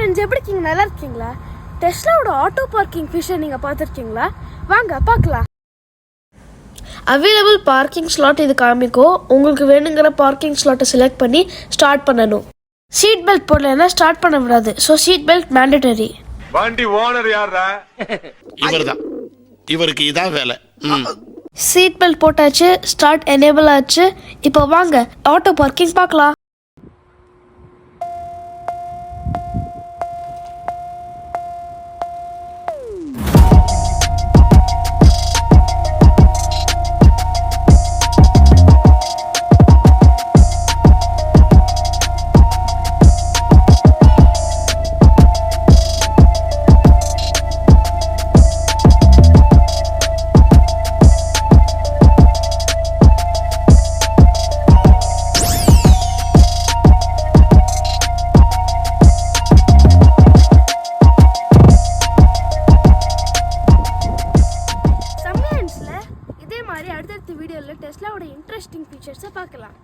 Friends, எப்படி இருக்கீங்க? நல்லா இருக்கீங்களா? டெஸ்லாவோட ஆட்டோ பார்க்கிங் ஃபீச்சர் நீங்கள் பார்த்துருக்கீங்களா? வாங்க பார்க்கலாம். அவைலபிள் பார்க்கிங் ஸ்லாட் இது காமிக்கும். உங்களுக்கு வேணுங்கிற பார்க்கிங் ஸ்லாட்டை செலக்ட் பண்ணி ஸ்டார்ட் பண்ணணும். சீட் பெல்ட் போடலைன்னா ஸ்டார்ட் பண்ண விடாது. So seat belt mandatory. வண்டி ஓனர் யாரா? இவர்தான். இவருக்கு இதான் வேலை. சீட் பெல்ட் போட்டாச்சு, ஸ்டார்ட் எனேபிள் ஆச்சு. இப்போ வாங்க ஆட்டோ பார்க்கிங் பார்க்கலாம். இதே மாதிரி அடுத்தடுத்த வீடியோவில் டெஸ்லாவோட இன்ட்ரெஸ்டிங் ஃபீச்சர்ஸை பார்க்கலாம்.